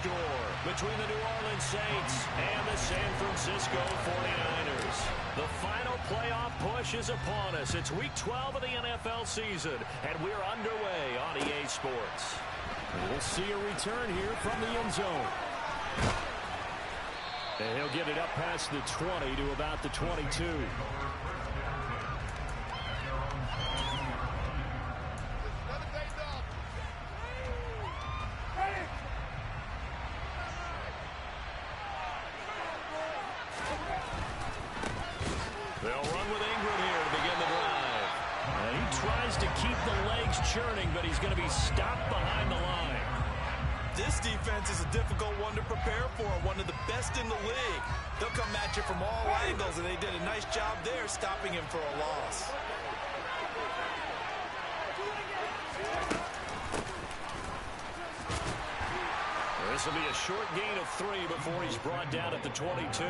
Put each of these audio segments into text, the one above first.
score between the New Orleans Saints and the San Francisco 49ers. The final playoff push is upon us. It's Week 12 of the NFL season, and we're underway on EA Sports. We'll see a return here from the end zone. And he'll get it up past the 20 to about the 22. They'll run with Ingram here to begin the drive. And he tries to keep the legs churning, but he's going to be stopped behind the line. This defense is a difficult one to prepare for, one of the best in the league. They'll come at you from all angles, and they did a nice job there stopping him for a loss. This will be a short gain of 3 before he's brought down at the 22.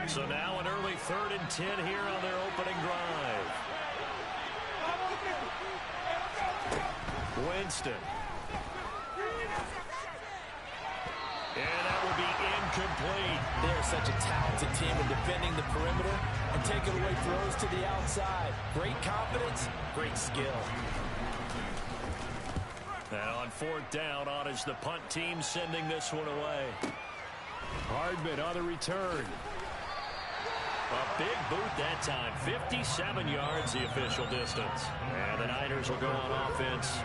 So now an early 3rd and 10 here on their opening drive. Winston. And that will be incomplete. They're such a talented team in defending the perimeter and taking away throws to the outside. Great confidence, great skill. And on 4th down, on is the punt team sending this one away. Hardman on the return. A big boot that time. 57 yards the official distance. And the Niners will go on offense.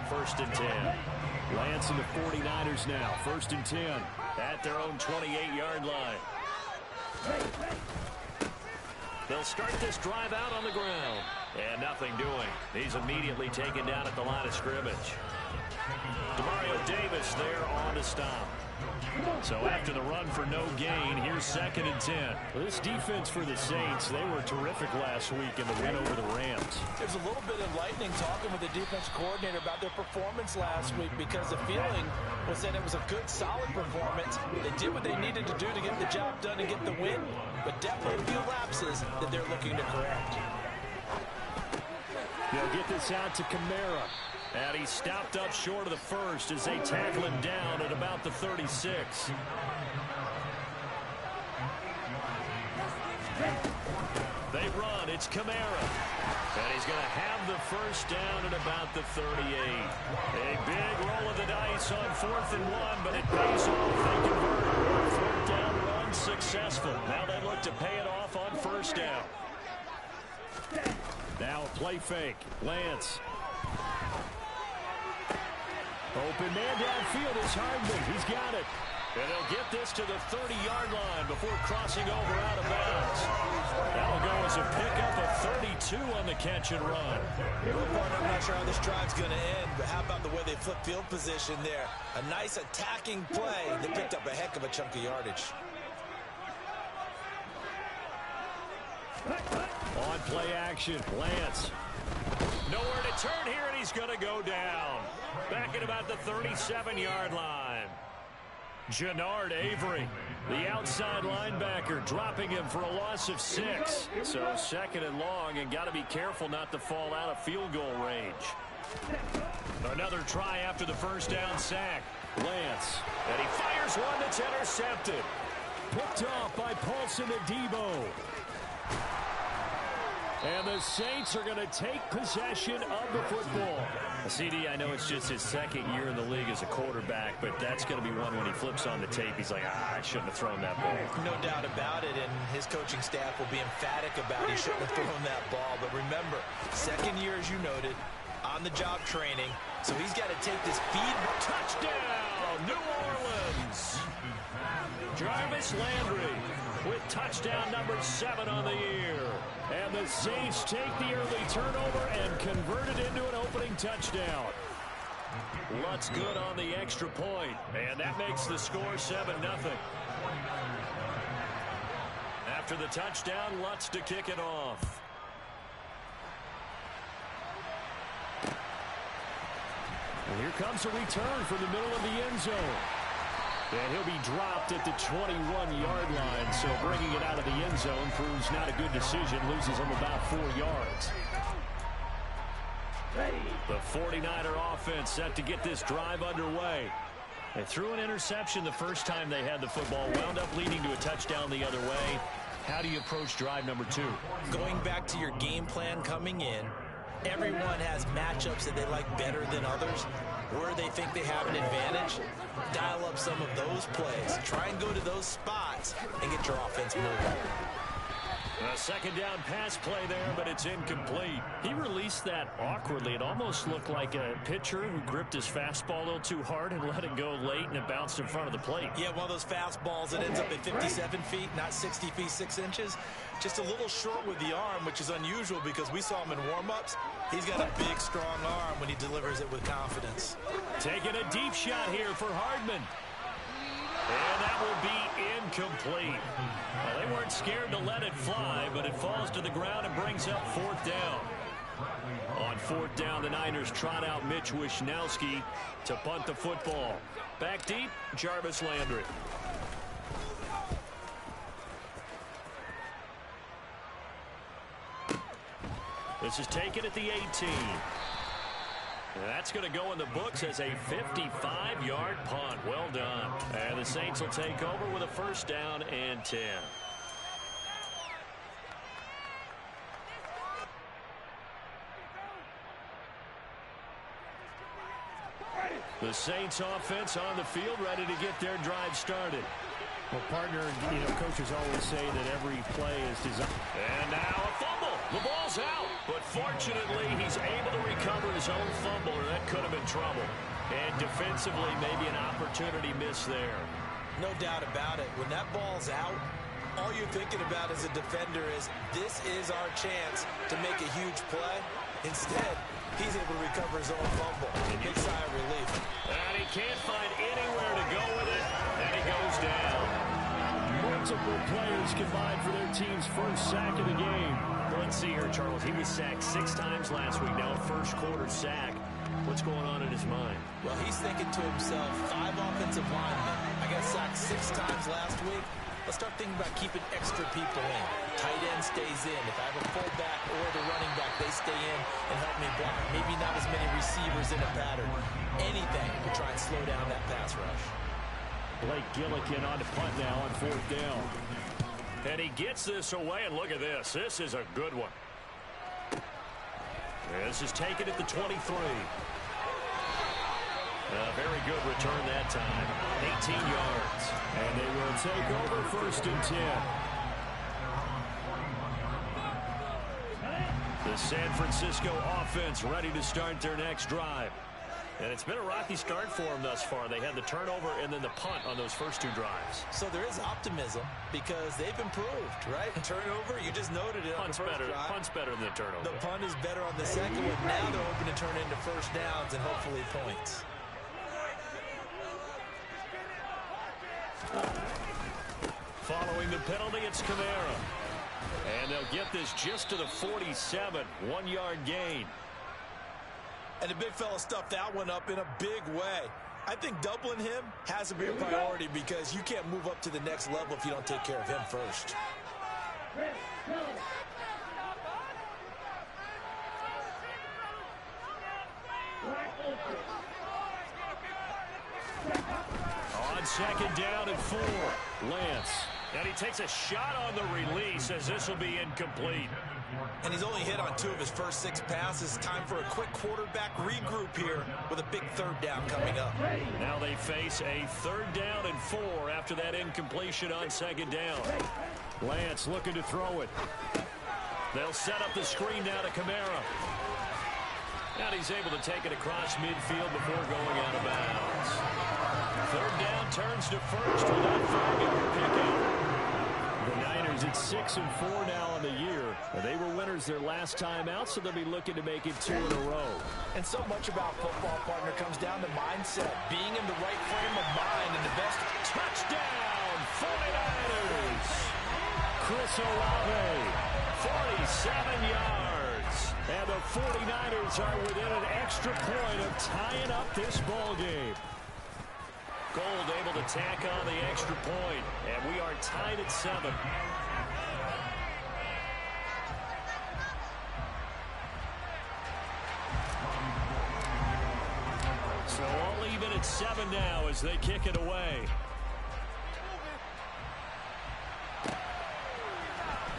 1st and 10. Lance and the 49ers now. 1st and 10. At their own 28-yard line. They'll start this drive out on the ground. And nothing doing. He's immediately taken down at the line of scrimmage. Demario Davis there on to stop. So after the run for no gain, here's 2nd and 10. Well, this defense for the Saints, they were terrific last week in the win over the Rams. There's a little bit of lightning talking with the defense coordinator about their performance last week because the feeling was that it was a good, solid performance. They did what they needed to do to get the job done and get the win, but definitely a few lapses that they're looking to correct. They'll get this out to Kamara. And he stopped up short of the first as they tackle him down at about the 36. They run. It's Kamara. And he's going to have the first down at about the 38. A big roll of the dice on 4th and 1, but it pays off. They convert. 4th down run successful. Now they look to pay it off on 1st down. Now a play fake. Lance. Open man downfield is Hardman. He's got it. And they'll get this to the 30-yard line before crossing over out of bounds. That'll go as a pickup of 32 on the catch and run. I'm not sure how this drive's going to end, but how about the way they flip field position there? A nice attacking play. They picked up a heck of a chunk of yardage. On play action, Lance. Nowhere to turn here, and he's going to go down. Back at about the 37-yard line. Jannard Avery, the outside linebacker, dropping him for a loss of 6. So 2nd and long, and got to be careful not to fall out of field goal range. Another try after the 1st down sack. Lance. And he fires one that's intercepted. Picked off by Paulson Adebo. And the Saints are going to take possession of the football. CD, I know it's just his second year in the league as a quarterback, but that's going to be one when he flips on the tape. He's like, I shouldn't have thrown that ball. No doubt about it, and his coaching staff will be emphatic about he shouldn't have thrown that ball. But remember, second year, as you noted, on-the-job training, so he's got to take this feed. Touchdown, New Orleans! Jarvis Landry with touchdown number 7 on the year. And the Saints take the early turnover and convert it into an opening touchdown. Lutz good on the extra point, and that makes the score 7-0. After the touchdown, Lutz to kick it off. And here comes a return from the middle of the end zone. And he'll be dropped at the 21-yard line, so bringing it out of the end zone proves not a good decision. Loses him about 4 yards. The 49er offense set to get this drive underway. They threw an interception the first time they had the football, wound up leading to a touchdown the other way. How do you approach drive number 2? Going back to your game plan coming in, everyone has matchups that they like better than others, where they think they have an advantage. Dial up some of those plays. Try and go to those spots and get your offense moving. A second down pass play there, but it's incomplete. He released that awkwardly. It almost looked like a pitcher who gripped his fastball a little too hard and let it go late, and it bounced in front of the plate. Yeah, one of those fastballs that ends up at 57 feet, not 60 feet, 6 inches. Just a little short with the arm, which is unusual because we saw him in warm-ups. He's got a big, strong arm when he delivers it with confidence. Taking a deep shot here for Hardman. And that will be incomplete. Well, they weren't scared to let it fly, but it falls to the ground and brings up 4th down. On 4th down, the Niners trot out Mitch Wishnowski to punt the football. Back deep, Jarvis Landry. This is taken at the 18. And that's going to go in the books as a 55-yard punt. Well done. And the Saints will take over with a 1st down and 10. The Saints offense on the field, ready to get their drive started. Well, partner, coaches always say that every play is designed. And now a fumble. The ball's out. But fortunately, he's able to recover his own fumble, or that could have been trouble. And defensively, maybe an opportunity miss there. No doubt about it. When that ball's out, all you're thinking about as a defender is, this is our chance to make a huge play. Instead, he's able to recover his own fumble. A big sigh of relief. And he can't find anywhere to go with it, and he goes down. Multiple players combined for their team's first sack of the game. Let's see here, Charles. He was sacked 6 times last week. Now a first-quarter sack. What's going on in his mind? Well, he's thinking to himself, 5 offensive linemen. I got sacked 6 times last week. Let's start thinking about keeping extra people in. Tight end stays in. If I have a fullback or the running back, they stay in and help me block. Maybe not as many receivers in a pattern. Anything to try and slow down that pass rush. Blake Gillikin on the punt now on 4th down. And he gets this away, and look at this. This is a good one. This is taken at the 23. A very good return that time. 18 yards. And they will take over 1st and 10. The San Francisco offense ready to start their next drive. And it's been a rocky start for them thus far. They had the turnover and then the punt on those first 2 drives. So there is optimism because they've improved, right? Turnover, you just noted it. Punt's better. Punt's better than the turnover. The punt is better on the second one. Now they're hoping to turn into first downs and hopefully points. Following the penalty, it's Kamara. And they'll get this just to the 47. 1-yard gain. And the big fella stuffed that one up in a big way. I think doubling him has to be a priority because you can't move up to the next level if you don't take care of him first. On 2nd down and 4, Lance. And he takes a shot on the release as this will be incomplete. And he's only hit on 2 of his first 6 passes. Time for a quick quarterback regroup here with a big 3rd down coming up. Now they face a 3rd down and 4 after that incompletion on 2nd down. Lance looking to throw it. They'll set up the screen now to Kamara. And he's able to take it across midfield before going out of bounds. 3rd down turns to first with that 5-yard pickup. The Niners at 6-4 now on the year. They were winners their last time out, so they'll be looking to make it 2 in a row. And so much about football, partner, comes down to mindset. Being in the right frame of mind and the best. Touchdown, 49ers! Chris Olave, 47 yards. And the 49ers are within an extra point of tying up this ball game. Gold able to tack on the extra point, and we are tied at 7. So all even at 7 now as they kick it away.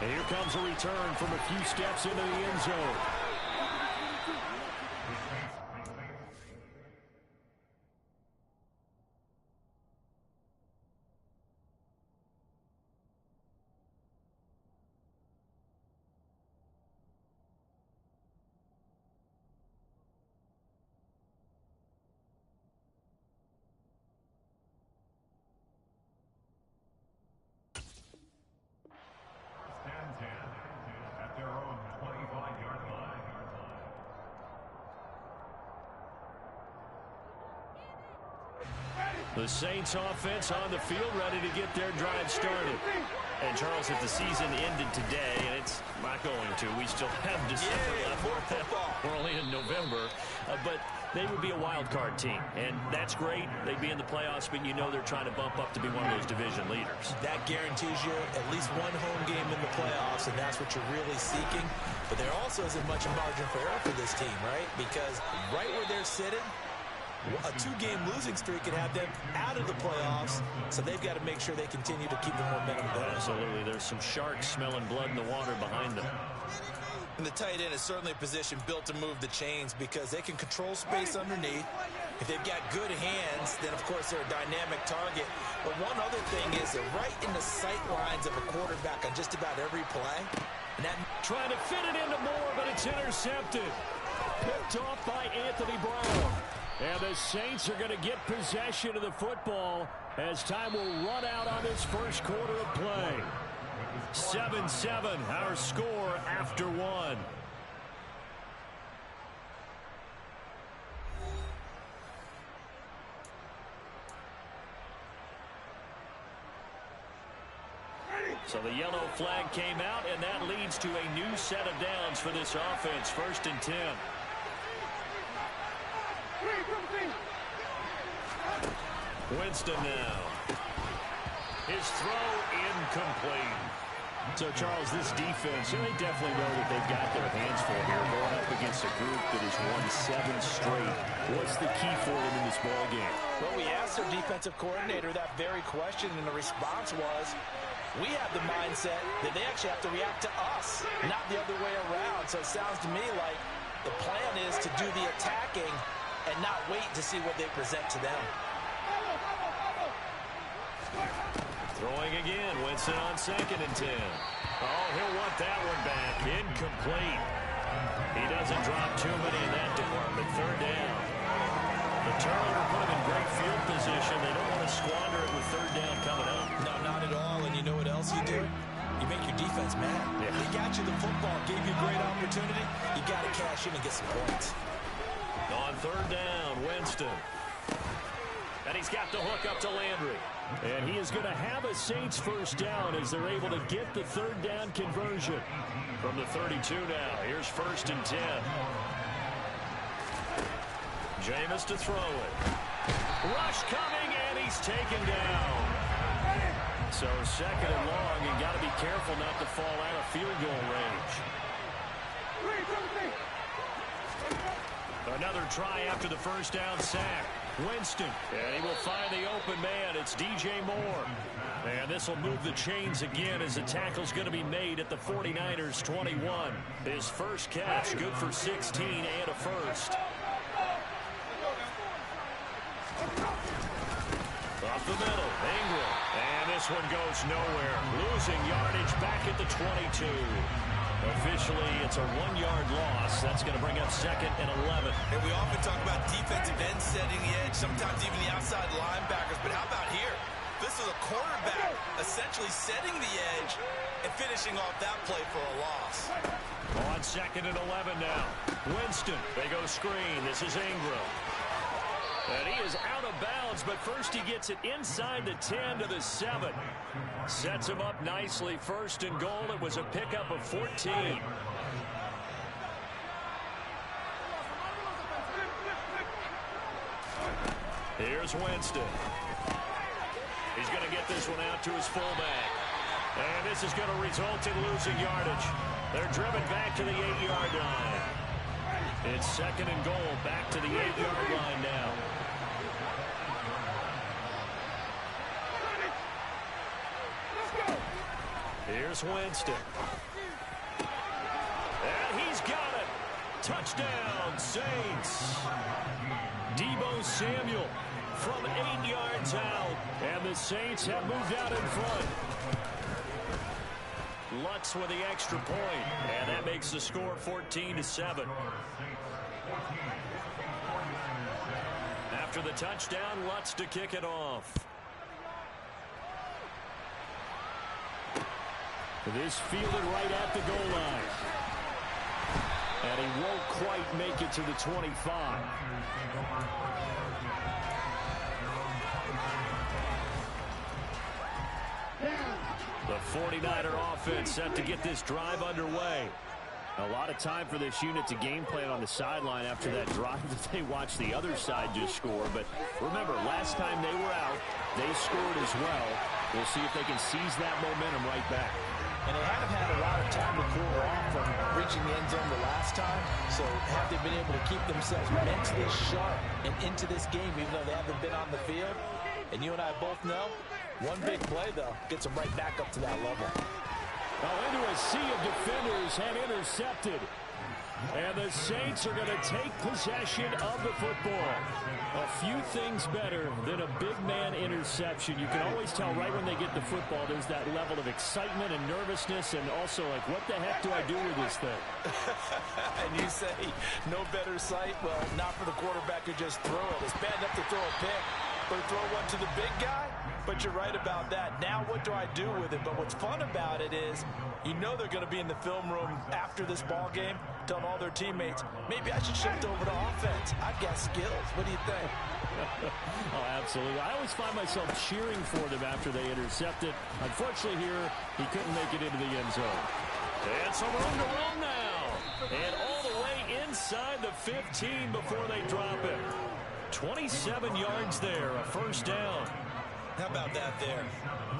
And here comes a return from a few steps into the end zone. The Saints offense on the field ready to get their drive started. And Charles, if the season ended today, and it's not going to, we still have December left. We're only in November, but they would be a wild card team, and that's great. They'd be in the playoffs, but you know they're trying to bump up to be one of those division leaders. That guarantees you at least one home game in the playoffs, and that's what you're really seeking. But there also isn't much margin for error for this team, right? Because right where they're sitting, a 2-game losing streak could have them out of the playoffs, so they've got to make sure they continue to keep the momentum going. Absolutely. There's some sharks smelling blood in the water behind them. And the tight end is certainly a position built to move the chains because they can control space underneath. If they've got good hands, then, of course, they're a dynamic target. But one other thing is they're right in the sight lines of a quarterback on just about every play. And that trying to fit it into Moore, but it's intercepted. Picked off by Anthony Brown. And the Saints are going to get possession of the football as time will run out on this first quarter of play. 7-7, our score after 1. So the yellow flag came out, and that leads to a new set of downs for this offense. 1st and 10. Winston now. His throw incomplete. So, Charles, this defense, they definitely know that they've got their hands full here, going up against a group that has won 7 straight. What's the key for them in this ball game? Well, we asked their defensive coordinator that very question, and the response was, we have the mindset that they actually have to react to us, not the other way around. So it sounds to me like the plan is to do the attacking and not wait to see what they present to them. Throwing again, Winston on 2nd and 10. Oh, he'll want that one back. Incomplete. He doesn't drop too many in that department. 3rd down. The turnover put him in great field position. They don't want to squander it with 3rd down coming up. No, not at all. And you know what else you do? You make your defense mad. Yeah. They got you the football, gave you a great opportunity. You got to cash in and get some points. On 3rd down, Winston. And he's got the hook up to Landry. And he is going to have a Saints first down as they're able to get the 3rd down conversion. From the 32 now, here's 1st and 10. Jameis to throw it. Rush coming, and he's taken down. So 2nd and long, you got to be careful not to fall out of field goal range. Another try after the first down sack. Winston. And he will find the open man. It's DJ Moore. And this will move the chains again as the tackle's going to be made at the 49ers 21. His first catch, good for 16 and a first. Up the middle, Ingram. And this one goes nowhere. Losing yardage back at the 22. Officially, it's a 1-yard loss. That's going to bring up 2nd and 11. And we often talk about defensive ends setting the edge, sometimes even the outside linebackers. But how about here? This is a quarterback essentially setting the edge and finishing off that play for a loss. On 2nd and 11 now. Winston, they go screen. This is Ingram. And he is out of bounds, but first he gets it inside the 10 to the 7. Sets him up nicely. 1st and goal. It was a pickup of 14. Here's Winston. He's going to get this one out to his fullback. And this is going to result in losing yardage. They're driven back to the 8-yard line. It's 2nd and goal, back to the 8-yard line now. Here's Winston. And he's got it. Touchdown, Saints. Deebo Samuel from 8 yards out. And the Saints have moved out in front. Lutz with the extra point. And that makes the score 14-7. After the touchdown, Lutz to kick it off. This fielded right at the goal line. And he won't quite make it to the 25. The 49er offense set to get this drive underway. A lot of time for this unit to game plan on the sideline after that drive that they watched the other side just score. But remember, last time they were out, they scored as well. We'll see if they can seize that momentum right back. And they haven't had a lot of time to cool off from reaching the end zone the last time. So have they been able to keep themselves mentally sharp and into this game, even though they haven't been on the field? And you and I both know, one big play, though, gets them right back up to that level. Well, into a sea of defenders and intercepted. And the Saints are going to take possession of the football. A few things better than a big man interception. You can always tell right when they get the football, there's that level of excitement and nervousness, and also like, what the heck do I do with this thing? And you say, no better sight? Well, not for the quarterback to just throw it. It's bad enough to throw a pick, but throw one to the big guy? But you're right about that. Now what do I do with it? But what's fun about it is, you know they're going to be in the film room after this ball game, telling all their teammates, maybe I should shift over to offense. I've got skills. What do you think? Oh, absolutely. I always find myself cheering for them after they intercept it. Unfortunately here, he couldn't make it into the end zone. And some room to run now. And all the way inside the 15 before they drop it. 27 yards there, a first down. How about that there?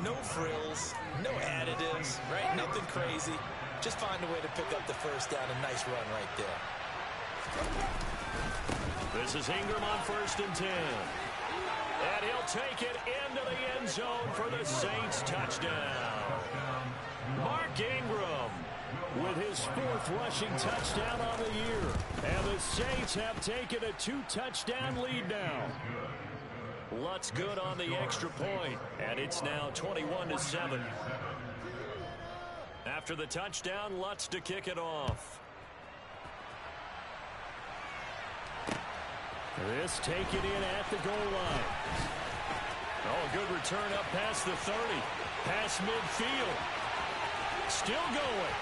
No frills, no additives, right? Nothing crazy. Just find a way to pick up the first down. A nice run right there. This is Ingram on 1st and 10. And he'll take it into the end zone for the Saints touchdown. Mark Ingram with his 4th rushing touchdown on the year. And the Saints have taken a 2-touchdown lead now. Lutz good on the extra point, and it's now 21-7. After the touchdown, Lutz to kick it off. This taken in at the goal line. Oh, good return up past the 30. Past midfield. Still going.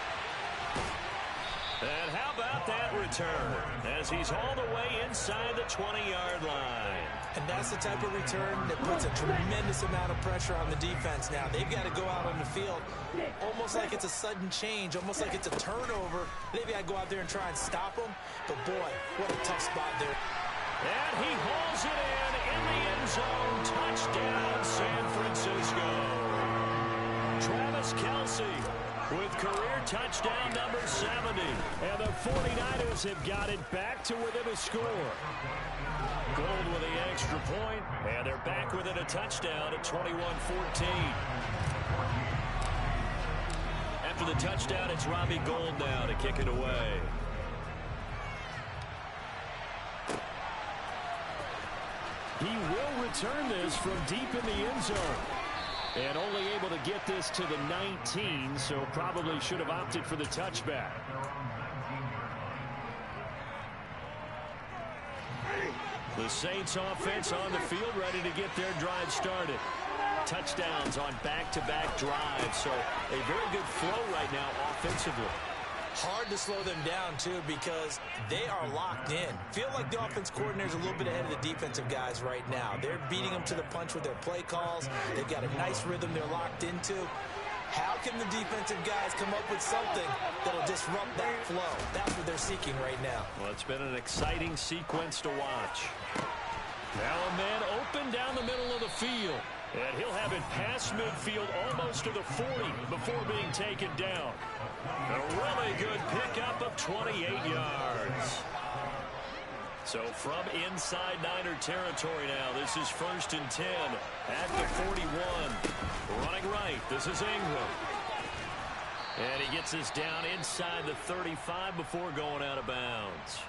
And how about that return? As he's all the way inside the 20-yard line. And that's the type of return that puts a tremendous amount of pressure on the defense now. They've got to go out on the field almost like it's a sudden change, almost like it's a turnover. They've got to go out there and try and stop them. But, boy, what a tough spot there. And he hauls it in the end zone. Touchdown, San Francisco. Travis Kelce with career touchdown number 70. And the 49ers have got it back to within a score. Gold with the extra point, and they're back within a touchdown at 21-14. After the touchdown, it's Robbie Gould now to kick it away. He will return this from deep in the end zone. And only able to get this to the 19, so probably should have opted for the touchback. The Saints offense on the field, ready to get their drive started. Touchdowns on back-to-back drives, so a very good flow right now offensively. Hard to slow them down, too, because they are locked in. Feel like the offense coordinator's a little bit ahead of the defensive guys right now. They're beating them to the punch with their play calls. They've got a nice rhythm they're locked into. How can the defensive guys come up with something that'll disrupt that flow? That's what they're seeking right now. Well, it's been an exciting sequence to watch. Now a man open down the middle of the field. And he'll have it past midfield almost to the 40 before being taken down. A really good pickup of 28 yards. So from inside Niner territory now, this is 1st and 10 at the 41. Running right, this is Ingram. And he gets this down inside the 35 before going out of bounds.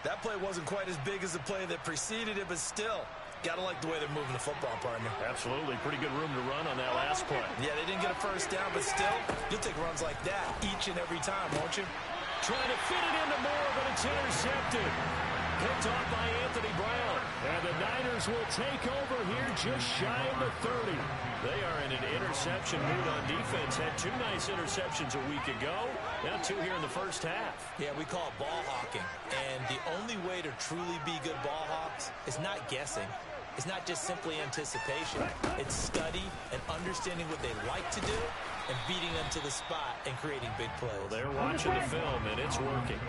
That play wasn't quite as big as the play that preceded it, but still, got to like the way they're moving the football, partner. Absolutely. Pretty good room to run on that last play. Yeah, they didn't get a first down, but still, you'll take runs like that each and every time, won't you? Trying to fit it into Moore, but it's intercepted. Picked off by Anthony Brown. And the Niners will take over here just shy of the 30. They are in an interception mood on defense. Had 2 nice interceptions a week ago. Now 2 here in the first half. Yeah, we call it ball hawking. And the only way to truly be good ball hawks is not guessing. It's not just simply anticipation. It's study and understanding what they like to do and beating them to the spot and creating big plays. Well, they're watching the film, and it's working.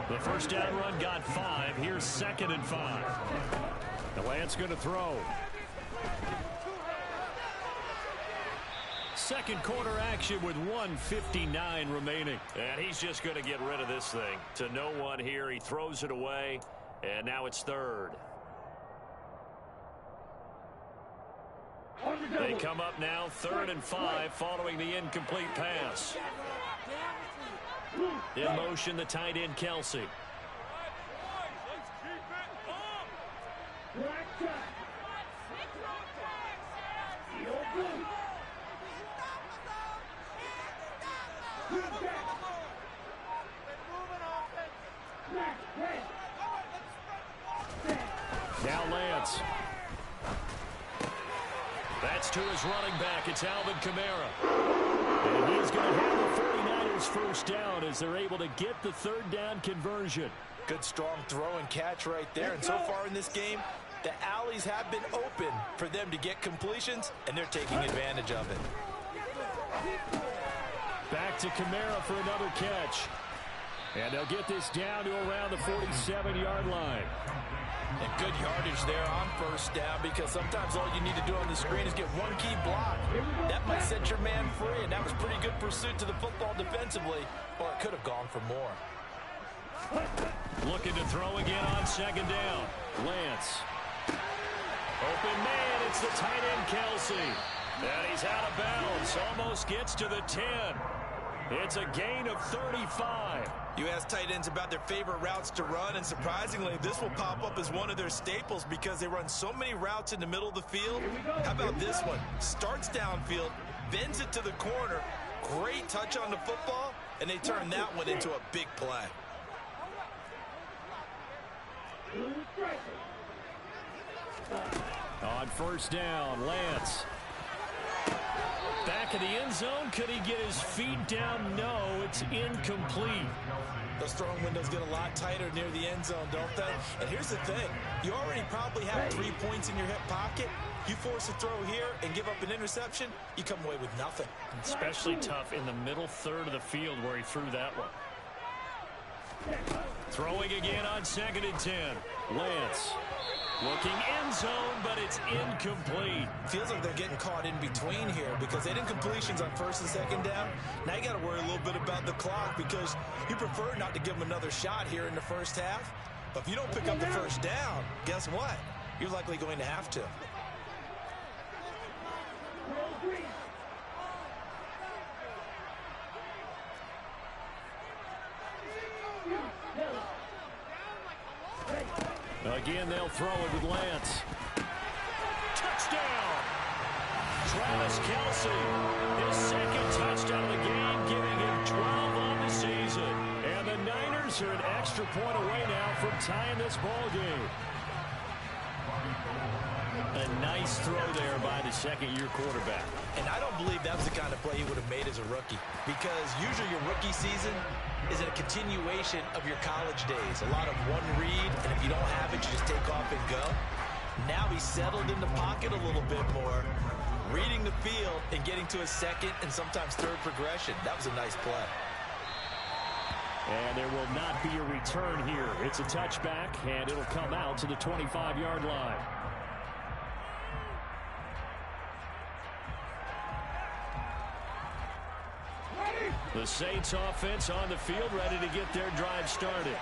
The first down run got 5. Here's 2nd and 5. The Lance going to throw. Second quarter action with 1:59 remaining. And he's just going to get rid of this thing. To no one here. He throws it away, and now it's 3rd. They come up now 3rd and 5 following the incomplete pass. In motion, the tight end, Kelsey. Now Lance. That's to his running back. It's Alvin Kamara. And he's going to have the 49ers first down as they're able to get the 3rd down conversion. Good strong throw and catch right there. And so far in this game, the alleys have been open for them to get completions, and they're taking advantage of it. Back to Kamara for another catch. And they'll get this down to around the 47-yard line. And good yardage there on first down, because sometimes all you need to do on the screen is get one key block. That might set your man free, and that was pretty good pursuit to the football defensively, or it could have gone for more. Looking to throw again on 2nd down. Lance. Open man, it's the tight end, Kelsey. And he's out of bounds, almost gets to the 10. It's a gain of 35. You ask tight ends about their favorite routes to run, and surprisingly, this will pop up as one of their staples because they run so many routes in the middle of the field. How about this one? Starts downfield, bends it to the corner, great touch on the football, and they turn that one into a big play. On first down, Lance. Back in the end zone. Could he get his feet down? No, it's incomplete. Those throwing windows get a lot tighter near the end zone, don't they? And here's the thing. You already probably have 3 points in your hip pocket. You force a throw here and give up an interception, you come away with nothing. Especially tough in the middle 3rd of the field where he threw that one. Throwing again on 2nd and 10. Lance looking end zone, but it's incomplete. Feels like they're getting caught in between here because they didn't completions on 1st and 2nd down. Now you got to worry a little bit about the clock because you prefer not to give them another shot here in the first half. But if you don't pick up the first down, guess what? You're likely going to have to. Again, they'll throw it with Lance. Touchdown! Travis Kelce, his 2nd touchdown of the game, giving him 12 on the season. And the Niners are an extra point away now from tying this ball game. A nice throw there by the 2nd-year quarterback. And I don't believe that was the kind of play he would have made as a rookie. Because usually your rookie season is a continuation of your college days. A lot of one read, and if you don't have it, you just take off and go. Now he's settled in the pocket a little bit more, reading the field and getting to a 2nd and sometimes 3rd progression. That was a nice play. And there will not be a return here. It's a touchback, and it'll come out to the 25-yard line. The Saints offense on the field, ready to get their drive started.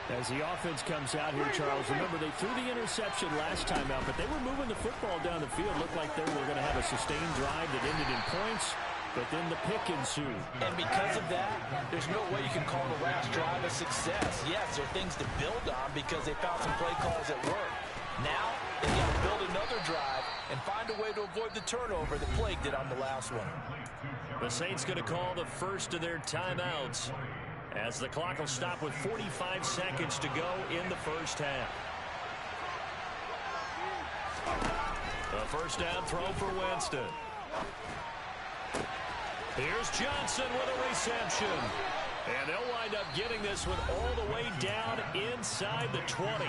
As the offense comes out here, Charles, remember they threw the interception last time out, but they were moving the football down the field. Looked like they were going to have a sustained drive that ended in points, but then the pick ensued. And because of that, there's no way you can call the last drive a success. Yes, there are things to build on because they found some play calls that work. Now, they got to build another drive and find a way to avoid the turnover that plagued it on the last one. The Saints going to call the first of their timeouts as the clock will stop with 45 seconds to go in the first half. The first down throw for Winston. Here's Johnson with a reception. And they'll wind up getting this one all the way down inside the 20.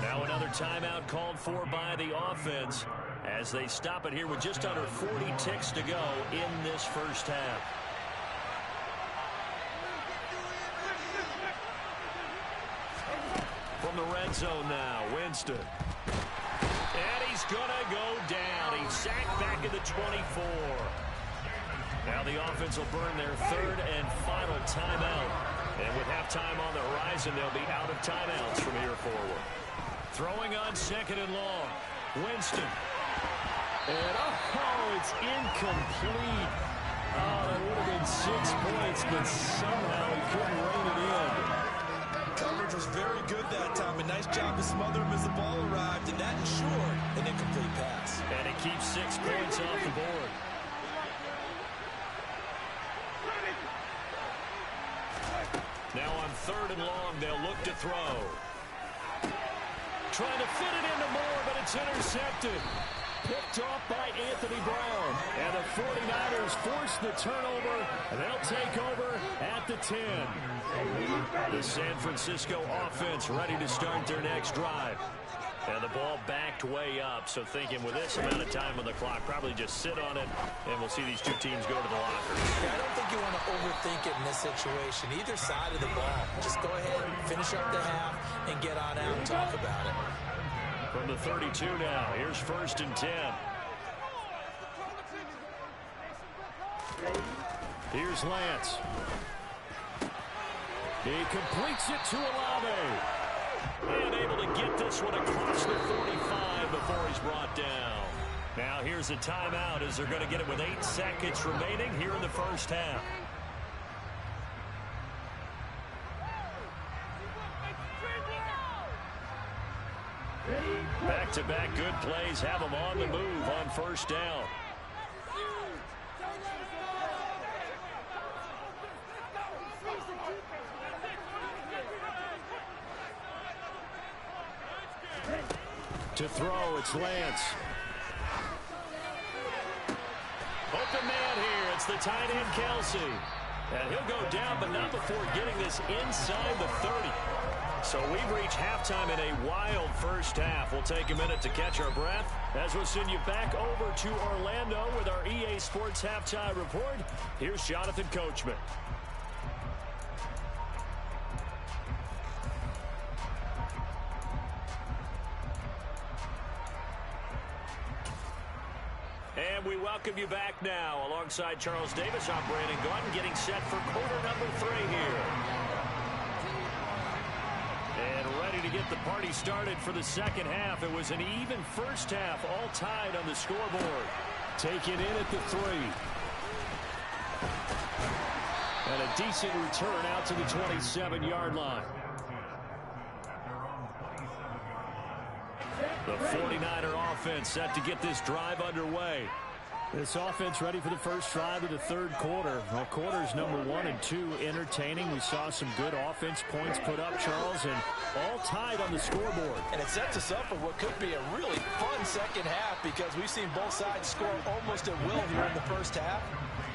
Now another timeout called for by the offense as they stop it here with just under 40 ticks to go in this first half. From the red zone now, Winston. And he's going to go down. He's sacked back at the 24. Now the offense will burn their 3rd and final timeout. And with halftime on the horizon, they'll be out of timeouts from here forward. Throwing on 2nd and long. Winston. And it's incomplete. Oh, that would have been 6 points, but somehow he couldn't rein it in. Coverage was very good that time. A nice job to smother him as the ball arrived, and that ensured an incomplete pass. And it keeps 6 points off the board. Now on 3rd and long, they'll look to throw. Trying to fit it into Moore, but it's intercepted. Picked off by Anthony Brown. And the 49ers force the turnover, and they'll take over at the 10. The San Francisco offense ready to start their next drive. And the ball backed way up, so thinking with this amount of time on the clock, probably just sit on it, and we'll see these two teams go to the lockers. Yeah, I don't think you want to overthink it in this situation. Either side of the ball. Just go ahead, finish up the half, and get on out and talk about it. From the 32 now, here's 1st and 10. Here's Lance. He completes it to Olave. And able to get this one across the 45 before he's brought down. Now here's a timeout as they're going to get it with 8 seconds remaining here in the first half. Back-to-back good plays have them on the move on 1st down. To throw, it's Lance. Open man here. It's the tight end, Kelce. And he'll go down, but not before getting this inside the 30. So we've reached halftime in a wild first half. We'll take a minute to catch our breath as we'll send you back over to Orlando with our EA Sports Halftime Report. Here's Jonathan Coachman. And we welcome you back now. Alongside Charles Davis, I'm Brandon Gaudin, getting set for quarter number 3 here. And ready to get the party started for the second half. It was an even first half, all tied on the scoreboard. Taken in at the 3. And a decent return out to the 27-yard line. The 49er offense set to get this drive underway. This offense ready for the first drive of the third quarter. Well, quarters number 1 and 2 entertaining. We saw some good offense points put up, Charles, and all tied on the scoreboard. And it sets us up for what could be a really fun second half because we've seen both sides score almost at will here in the first half.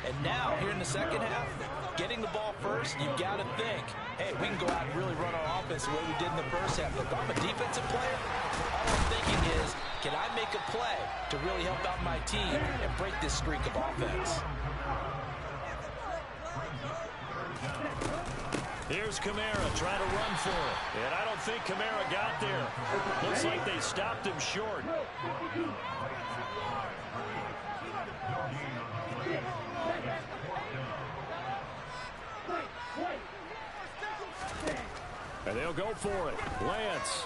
And now, here in the second half, getting the ball first, you've got to think, hey, we can go out and really run our offense the way we did in the first half. But if I'm a defensive player, all I'm thinking is, can I make a play to really help out my team and break this streak of offense? Here's Kamara trying to run for it. And I don't think Kamara got there. Looks like they stopped him short. And they'll go for it. Lance.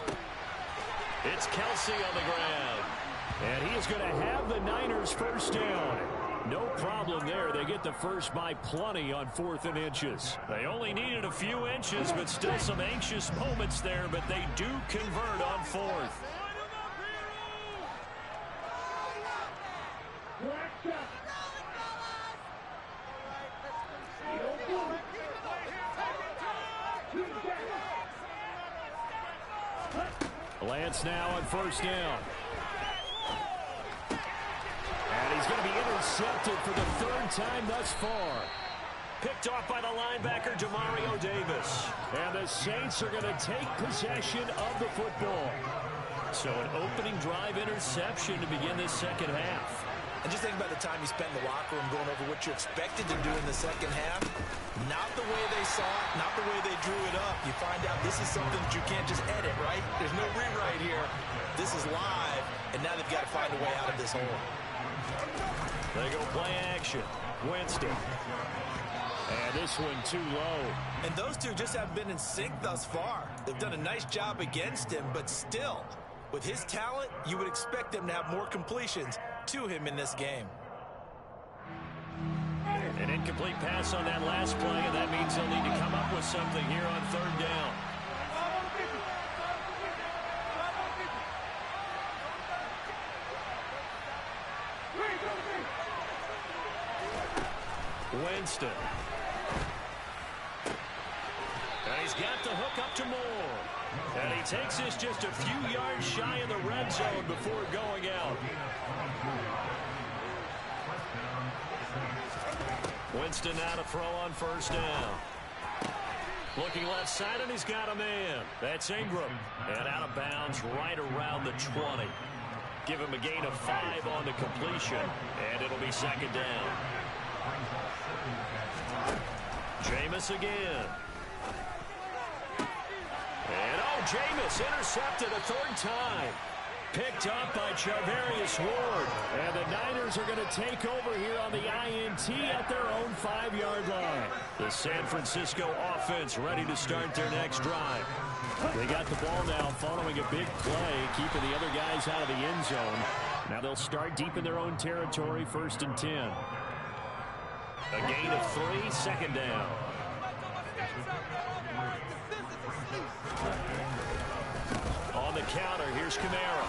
It's Kelsey on the ground. And he is going to have the Niners first down. No problem there. They get the first by plenty on 4th and inches. They only needed a few inches, but still some anxious moments there. But they do convert on 4th. Lance now on first down. And he's going to be intercepted for the 3rd time thus far. Picked off by the linebacker, Demario Davis. And the Saints are going to take possession of the football. So an opening drive interception to begin this second half. And just think about the time you spent in the locker room going over what you expected to do in the second half. Not the way they saw it, not the way they drew it up. You find out this is something that you can't just edit, right? There's no rewrite here. This is live, and now they've got to find a way out of this hole. They go play action. Winston. And this one too low. And those two just haven't been in sync thus far. They've done a nice job against him, but still, with his talent, you would expect them to have more completions to him in this game. An incomplete pass on that last play, and that means they'll need to come up with something here on 3rd down. Winston. And he's got the hook up to Moore. And he takes this just a few yards shy of the red zone before going out. Winston now to throw on first down. Looking left side, and he's got a man. That's Ingram. And out of bounds right around the 20. Give him a gain of 5 on the completion. And it'll be second down. Jameis again. And Jameis intercepted a 3rd time. Picked up by Charvarius Ward. And the Niners are going to take over here on the INT at their own 5-yard line. The San Francisco offense ready to start their next drive. They got the ball now following a big play, keeping the other guys out of the end zone. Now they'll start deep in their own territory, 1st and 10. A gain of 3, 2nd down. On the counter, here's Kamara.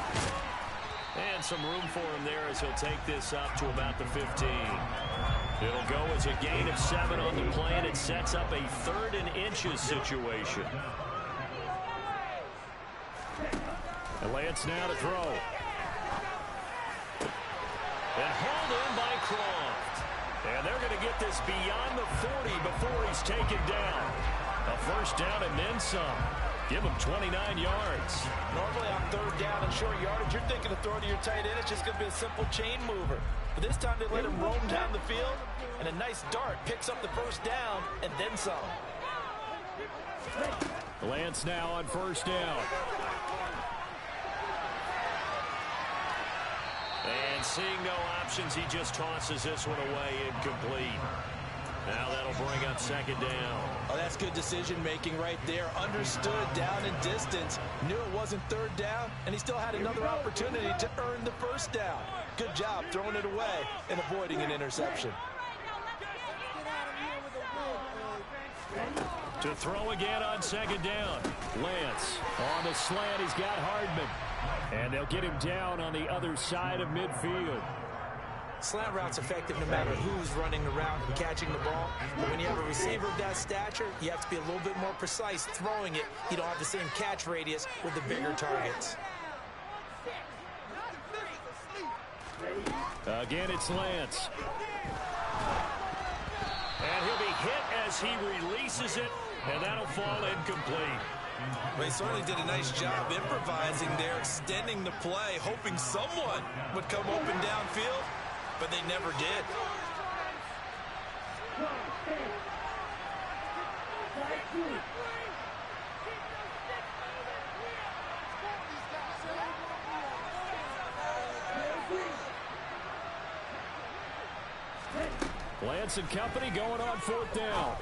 And some room for him there as he'll take this up to about the 15. It'll go as a gain of 7 on the play, and it sets up a 3rd and inches situation. And Lance now to throw. And hauled in by Croft. And they're going to get this beyond the 40 before he's taken down. A first down and then some. Give him 29 yards. Normally on 3rd down and short yardage, you're thinking of throwing to your tight end. It's just going to be a simple chain mover. But this time they let him roam down the field, and a nice dart picks up the first down and then some. Lance now on first down. And seeing no options, he just tosses this one away incomplete. Now that'll bring up second down. Oh, that's good decision-making right there. Understood down and distance. Knew it wasn't third down, and he still had another opportunity to earn the first down. Good job throwing it away and avoiding an interception. To throw again on second down. Lance on the slant. He's got Hardman. And they'll get him down on the other side of midfield. Slant route's effective no matter who's running the route and catching the ball. But when you have a receiver of that stature, you have to be a little bit more precise throwing it. You don't have the same catch radius with the bigger targets. Again, it's Lance. And he'll be hit as he releases it, and that'll fall incomplete. They certainly did a nice job improvising there, extending the play, hoping someone would come open downfield, but they never did. Lance and company going on fourth down.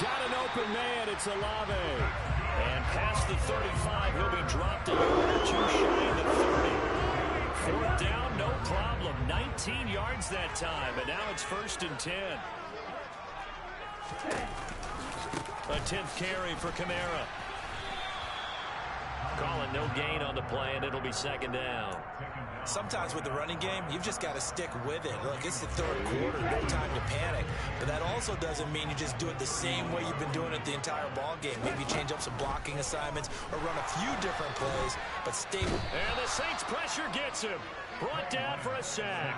Got an open man. It's Olave. And past the 35, he'll be dropped a yard or two shy of the 30. Fourth down, no problem. 19 yards that time, and now it's 1st and 10. A 10th carry for Kamara. Calling no gain on the play, and it'll be second down. Sometimes with the running game, you've just got to stick with it. Look, it's the third quarter, no time to panic. But that also doesn't mean you just do it the same way you've been doing it the entire ball game. Maybe change up some blocking assignments or run a few different plays, but stay with it. And the Saints pressure gets him. Brought down for a sack.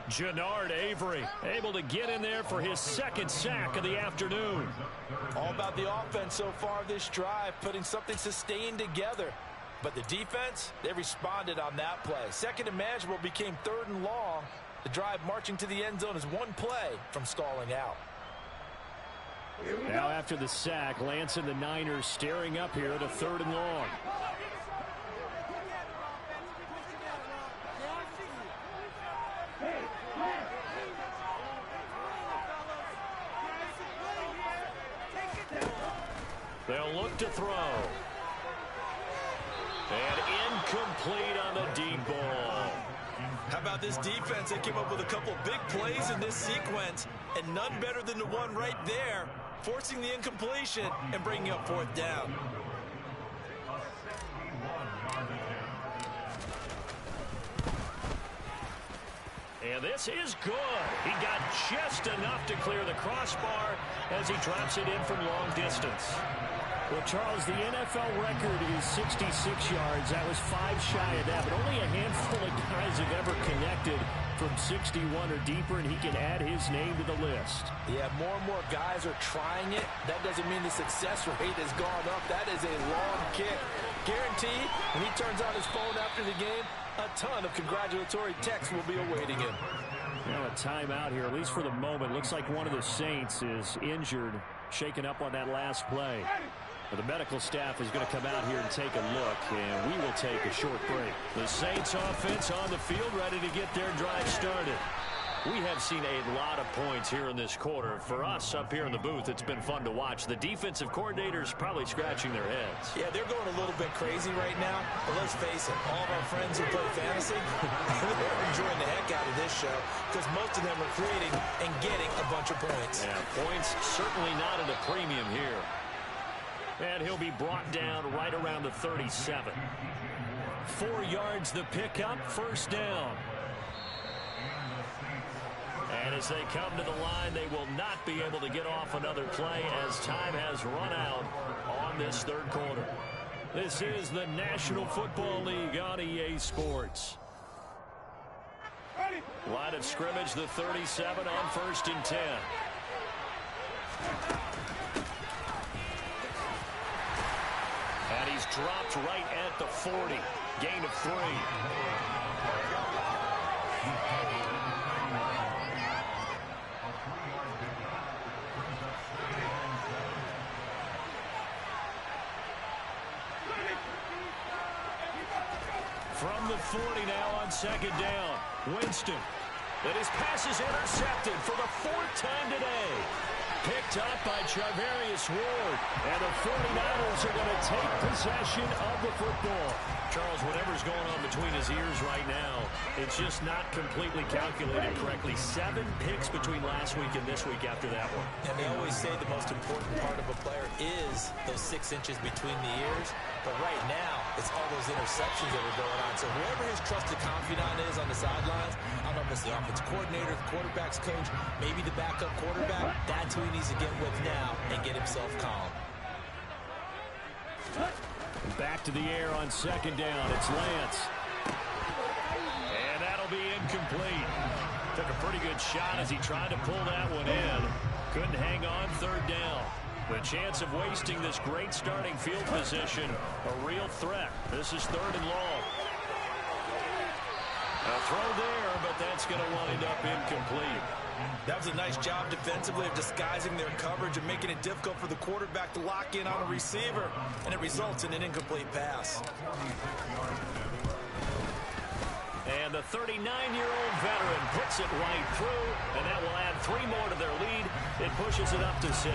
Jannard Avery able to get in there for his second sack of the afternoon. All about the offense so far this drive, putting something sustained together. But the defense, they responded on that play. Second and manageable became 3rd and long. The drive marching to the end zone is one play from stalling out. Now after the sack, Lance and the Niners staring up here at a 3rd and long. They'll look to throw. And incomplete on the deep ball. How about this defense? They came up with a couple of big plays in this sequence, and none better than the one right there, forcing the incompletion and bringing up 4th down. And this is good. He got just enough to clear the crossbar as he drops it in from long distance. Well, Charles, the NFL record is 66 yards. That was 5 shy of that, but only a handful of guys have ever connected from 61 or deeper, and he can add his name to the list. Yeah, more and more guys are trying it. That doesn't mean the success rate has gone up. That is a long kick. Guaranteed, when he turns on his phone after the game, a ton of congratulatory texts will be awaiting him. Now a timeout here, at least for the moment. Looks like one of the Saints is injured, shaken up on that last play. The medical staff is going to come out here and take a look, and we will take a short break. The Saints offense on the field, ready to get their drive started. We have seen a lot of points here in this quarter. For us up here in the booth, it's been fun to watch. The defensive coordinators probably scratching their heads. Yeah, they're going a little bit crazy right now. But let's face it, all of our friends who play fantasy, they're enjoying the heck out of this show because most of them are creating and getting a bunch of points. Yeah, points certainly not at a premium here. And he'll be brought down right around the 37. 4 yards the pickup, 1st down. And as they come to the line, they will not be able to get off another play as time has run out on this 3rd quarter. This is the National Football League on EA Sports. Line of scrimmage, the 37 on 1st and 10. And he's dropped right at the 40. Gain of 3. From the 40 now on second down. Winston. And his pass is intercepted for the 4th time today. Picked up by Charvarius Ward. And the 49ers are going to take possession of the football. Charles, whatever's going on between his ears right now, it's just not completely calculated correctly. 7 picks between last week and this week after that one. And they always say the most important part of a player is those 6 inches between the ears. But right now, it's all those interceptions that are going on. So whoever his trusted confidant is on the sidelines, I don't know if it's the offensive coordinator, the quarterback's coach, maybe the backup quarterback, that's who he needs to get with now and get himself calm. Back to the air on second down. It's Lance. And that'll be incomplete. Took a pretty good shot as he tried to pull that one in. Couldn't hang on third down. The chance of wasting this great starting field position, a real threat. This is 3rd and long. A throw there, but that's going to wind up incomplete. That was a nice job defensively of disguising their coverage and making it difficult for the quarterback to lock in on a receiver, and it results in an incomplete pass. And the 39-year-old veteran puts it right through, and that will add 3 more to their lead. It pushes it up to 6.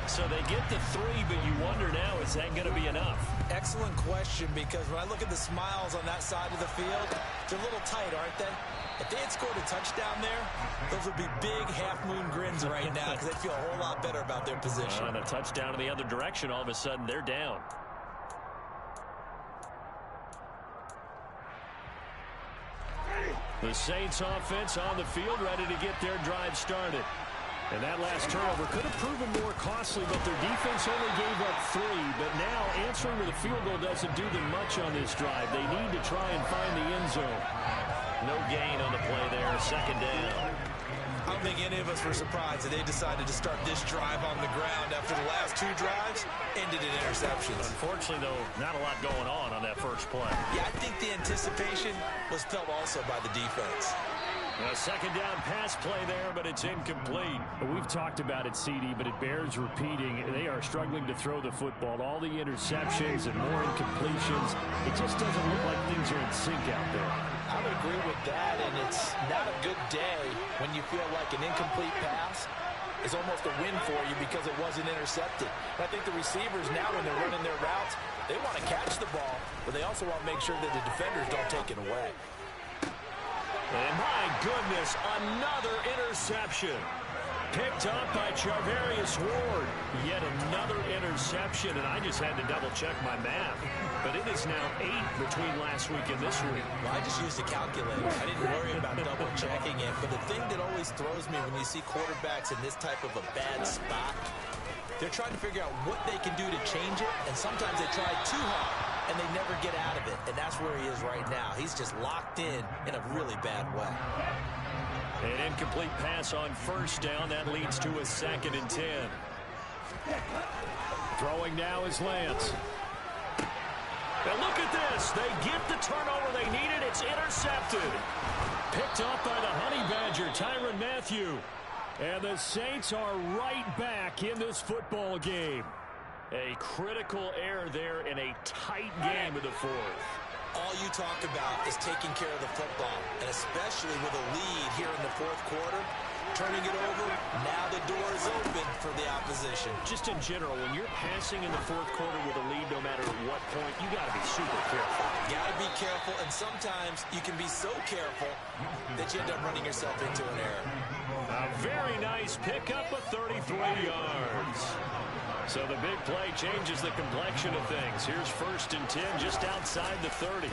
So they get the 3, but you wonder now, is that going to be enough? Excellent question, because when I look at the smiles on that side of the field, they're a little tight, aren't they? If they had scored a touchdown there, those would be big half-moon grins right now because they'd feel a whole lot better about their position. And a touchdown in the other direction, all of a sudden they're down. The Saints offense on the field, ready to get their drive started. And that last turnover could have proven more costly, but their defense only gave up 3. But now answering with a field goal doesn't do them much on this drive. They need to try and find the end zone. No gain on the play there, second down. I don't think any of us were surprised that they decided to start this drive on the ground after the last 2 drives ended in interceptions. Unfortunately, though, not a lot going on that first play. Yeah, I think the anticipation was felt also by the defense. A second down pass play there, but it's incomplete. We've talked about it, CD, but it bears repeating. They are struggling to throw the football. All the interceptions and more incompletions. It just doesn't look like things are in sync out there. I would agree with that, and it's not a good day when you feel like an incomplete pass is almost a win for you because it wasn't intercepted. I think the receivers now, when they're running their routes, they want to catch the ball, but they also want to make sure that the defenders don't take it away. And my goodness, another interception. Picked up by Charvarius Ward. Yet another interception, and I just had to double-check my math. But it is now 8 between last week and this week. Well, I just used a calculator. I didn't worry about double-checking it. But the thing that always throws me when you see quarterbacks in this type of a bad spot, they're trying to figure out what they can do to change it, and sometimes they try too hard, and they never get out of it. And that's where he is right now. He's just locked in a really bad way. An incomplete pass on first down. That leads to a 2nd and 10. Throwing now is Lance. And look at this. They get the turnover they needed. It's intercepted. Picked up by the Honey Badger, Tyrann Mathieu. And the Saints are right back in this football game. A critical error there in a tight game of the 4th. All you talk about is taking care of the football, and especially with a lead here in the 4th quarter, turning it over, now the door is open for the opposition. Just in general, when you're passing in the 4th quarter with a lead, no matter what point, you got to be super careful. Got to be careful, and sometimes you can be so careful that you end up running yourself into an error. A very nice pickup of 33 yards. So the big play changes the complexion of things. Here's 1st and 10 just outside the 30.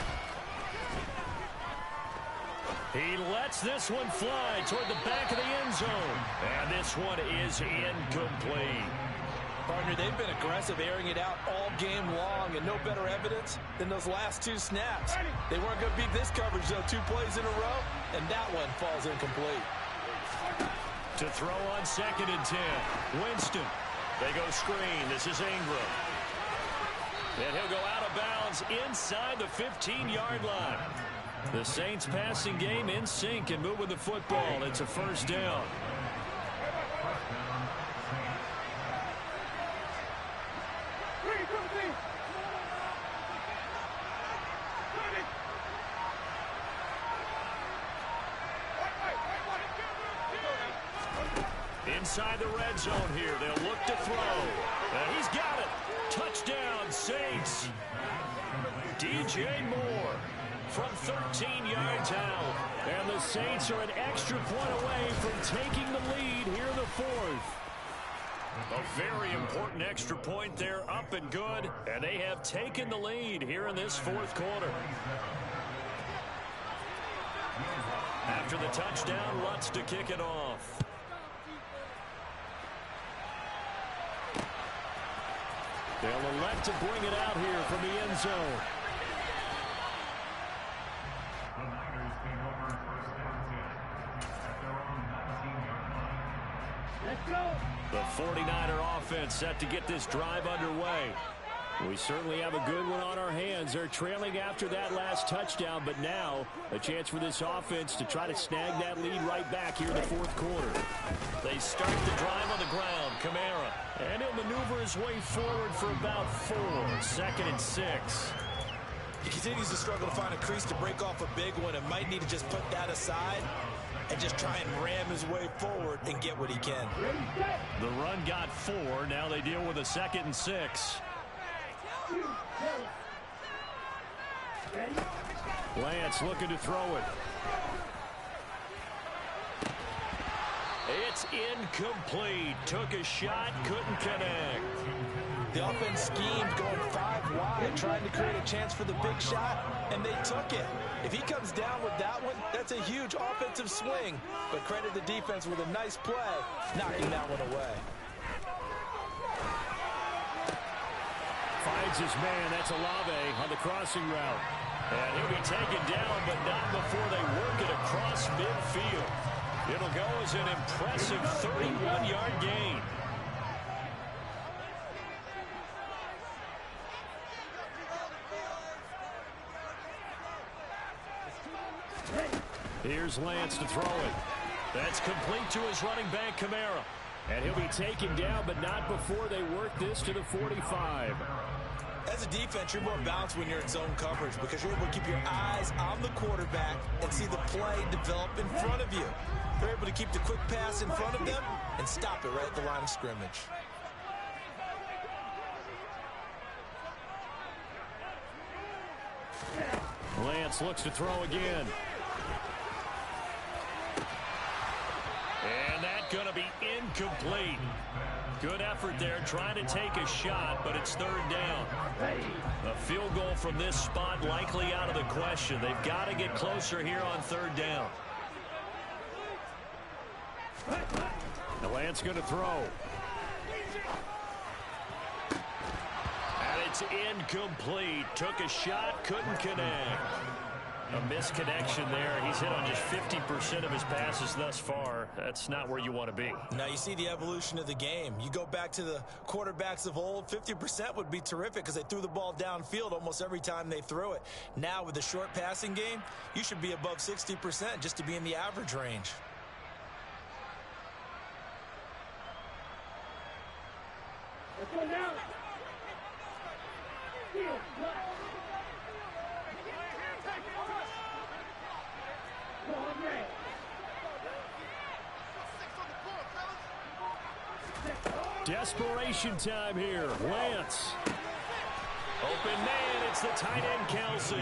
He lets this one fly toward the back of the end zone. And this one is incomplete. Partner, they've been aggressive, airing it out all game long, and no better evidence than those last 2 snaps. They weren't going to beat this coverage, though, 2 plays in a row, and that one falls incomplete. To throw on 2nd and 10, Winston. They go screen. This is Ingram. And he'll go out of bounds inside the 15-yard line. The Saints passing game in sync and moving the football. It's a 1st down. inside the red zone here. They'll look to throw. And he's got it. Touchdown, Saints. DJ Moore from 13 yards out. And the Saints are an extra point away from taking the lead here in the fourth. A very important extra point there, up and good. And they have taken the lead here in this fourth quarter. After the touchdown, Lutz to kick it off. They'll elect to bring it out here from the end zone. The 49er offense set to get this drive underway. We certainly have a good one on our hands. They're trailing after that last touchdown, but now a chance for this offense to try to snag that lead right back here in the fourth quarter. They start the drive on the ground. Kamara. And he'll maneuver his way forward for about 4. 2nd and 6. He continues to struggle to find a crease to break off a big one and might need to just put that aside and just try and ram his way forward and get what he can. The run got 4. Now they deal with a 2nd and 6. Lance looking to throw it. It's incomplete. Took a shot, couldn't connect. The offense schemed going 5 wide, trying to create a chance for the big shot, and they took it. If he comes down with that one, that's a huge offensive swing. But credit the defense with a nice play, knocking that one away. Finds his man. That's Olave on the crossing route. And he'll be taken down, but not before they work it across midfield. It'll go as an impressive 31-yard gain. Here's Lance to throw it. That's complete to his running back, Kamara. And he'll be taken down, but not before they work this to the 45. As a defense, you're more balanced when you're in zone coverage because you're able to keep your eyes on the quarterback and see the play develop in front of you. They're able to keep the quick pass in front of them and stop it right at the line of scrimmage. Lance looks to throw again. And that's going to be incomplete. Good effort there trying to take a shot, but it's 3rd down. A field goal from this spot likely out of the question. They've got to get closer here on 3rd down. And Lance going to throw. And it's incomplete. Took a shot, couldn't connect. A misconnection there. He's hit on just 50% of his passes thus far. That's not where you want to be. Now you see the evolution of the game. You go back to the quarterbacks of old, 50% would be terrific because they threw the ball downfield almost every time they threw it. Now with the short passing game, you should be above 60% just to be in the average range. Let's go now. Desperation time here. Lance. Open man. It's the tight end, Kelsey.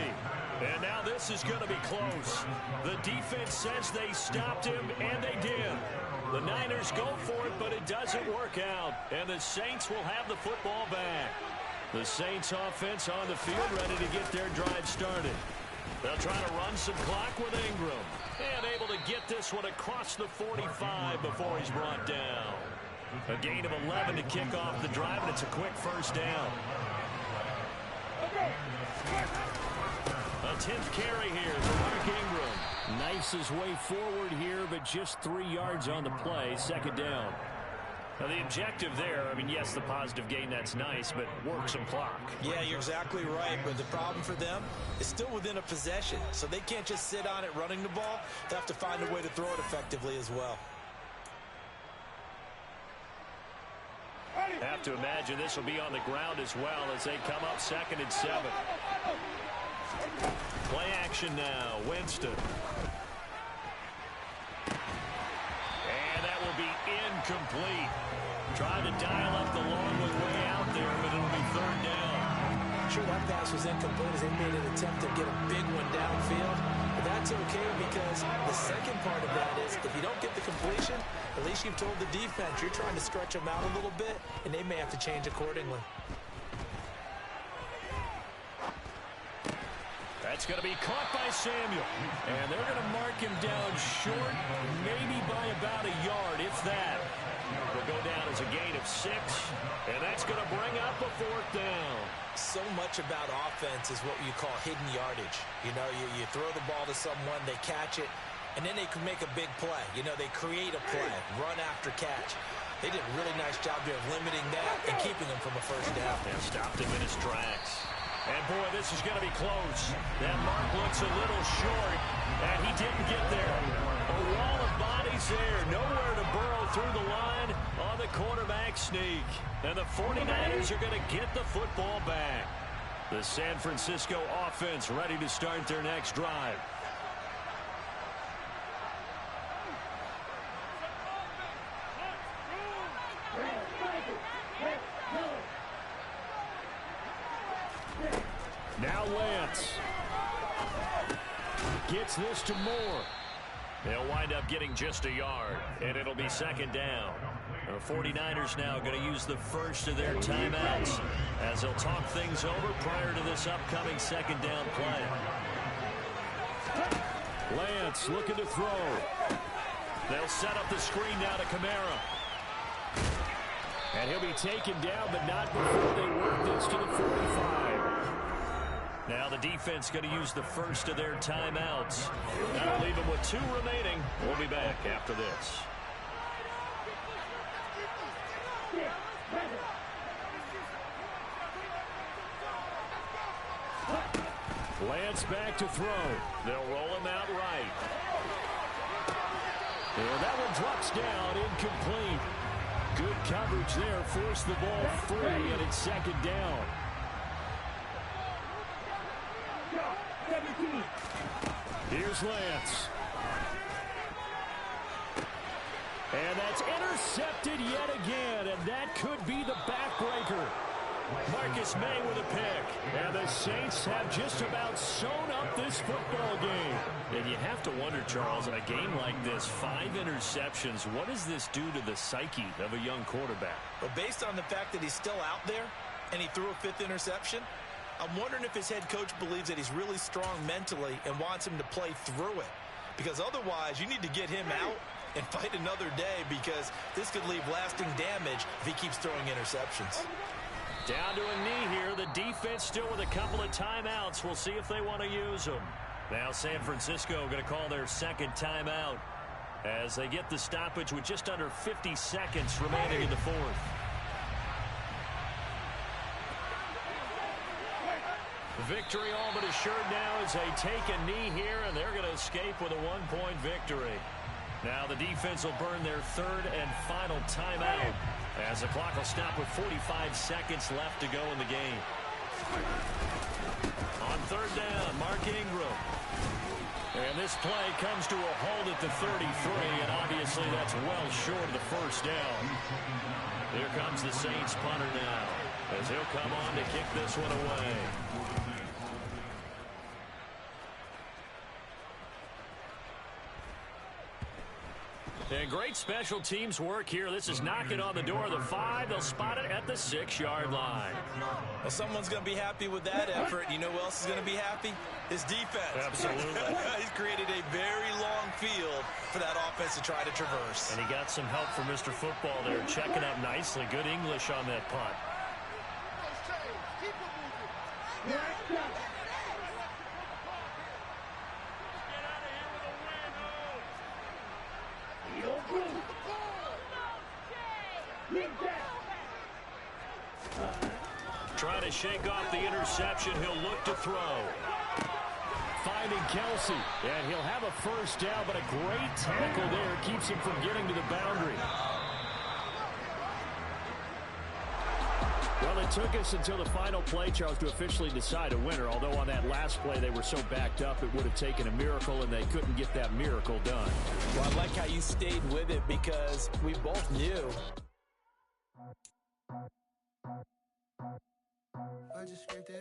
And now this is going to be close. The defense says they stopped him, and they did. The Niners go for it, but it doesn't work out. And the Saints will have the football back. The Saints offense on the field ready to get their drive started. They'll try to run some clock with Ingram. And able to get this one across the 45 before he's brought down. A gain of 11 to kick off the drive, and it's a quick 1st down. A 10th carry here for Mark Ingram. Knifes his way forward here, but just 3 yards on the play. 2nd down. Now the objective there, I mean, yes, the positive gain, that's nice, but work some clock. Yeah, you're exactly right, but the problem for them is still within a possession, so they can't just sit on it running the ball. They have to find a way to throw it effectively as well. Have to imagine this will be on the ground as well as they come up 2nd and 7. Play action now. Winston. And that will be incomplete. Tried to dial up the long one way out there, but it'll be third down. Sure, that pass was incomplete as they made an attempt to get a big one downfield. But that's okay because the second part of that is if you don't get the completion, at least you've told the defense you're trying to stretch them out a little bit, and they may have to change accordingly. That's going to be caught by Samuel. And they're going to mark him down short, maybe by about a yard, if that. Will go down as a gain of 6, and that's going to bring up a fourth down. So much about offense is what you call hidden yardage. You know, you throw the ball to someone, they catch it, and then they can make a big play. You know, they create a play, run after catch. They did a really nice job there of limiting that and keeping him from a first down. And stopped him in his tracks. And, boy, this is going to be close. That mark looks a little short, and he didn't get there. A wall of bodies there, nowhere to burrow through the line on the quarterback sneak. And the 49ers are going to get the football back. The San Francisco offense ready to start their next drive. Now Lance gets this to Moore. They'll wind up getting just a yard, and it'll be second down. The 49ers now going to use the first of their timeouts as they'll talk things over prior to this upcoming second down play. Lance looking to throw. They'll set up the screen now to Kamara. And he'll be taken down, but not before they work this to the 45. Now the defense going to use the first of their timeouts. That'll leave them with 2 remaining. We'll be back after this. Lance back to throw. They'll roll him out right. And that one drops down, incomplete. Good coverage there, forced the ball free, and it's second down. Here's Lance. And that's intercepted yet again, and that could be the backbreaker. Marcus May with a pick. And the Saints have just about sewn up this football game. And you have to wonder, Charles, in a game like this, 5 interceptions, what does this do to the psyche of a young quarterback? But based on the fact that he's still out there and he threw a 5th interception, I'm wondering if his head coach believes that he's really strong mentally and wants him to play through it. Because otherwise, you need to get him out and fight another day because this could leave lasting damage if he keeps throwing interceptions. Down to a knee here. The defense still with a couple of timeouts. We'll see if they want to use them. Now San Francisco going to call their second timeout as they get the stoppage with just under 50 seconds remaining in the fourth. Victory all but assured now as they take a knee here, and they're going to escape with a 1-point victory. Now the defense will burn their third and final timeout as the clock will stop with 45 seconds left to go in the game. On third down, Mark Ingram. And this play comes to a halt at the 33, and obviously that's well short of the first down. Here comes the Saints punter now as he'll come on to kick this one away. And great special teams work here. This is knocking on the door of the 5. They'll spot it at the 6-yard line. Well, someone's going to be happy with that effort. You know who else is going to be happy? His defense. Absolutely. He's created a very long field for that offense to try to traverse. And he got some help from Mr. Football there, checking up nicely. Good English on that punt. Trying to shake off the interception. He'll look to throw. Finding Kelsey. And he'll have a first down, but a great tackle there keeps him from getting to the boundary. Well, the It took us until the final play, Charles, to officially decide a winner, although on that last play they were so backed up it would have taken a miracle, and they couldn't get that miracle done. Well, I like how you stayed with it because we both knew. I just scraped it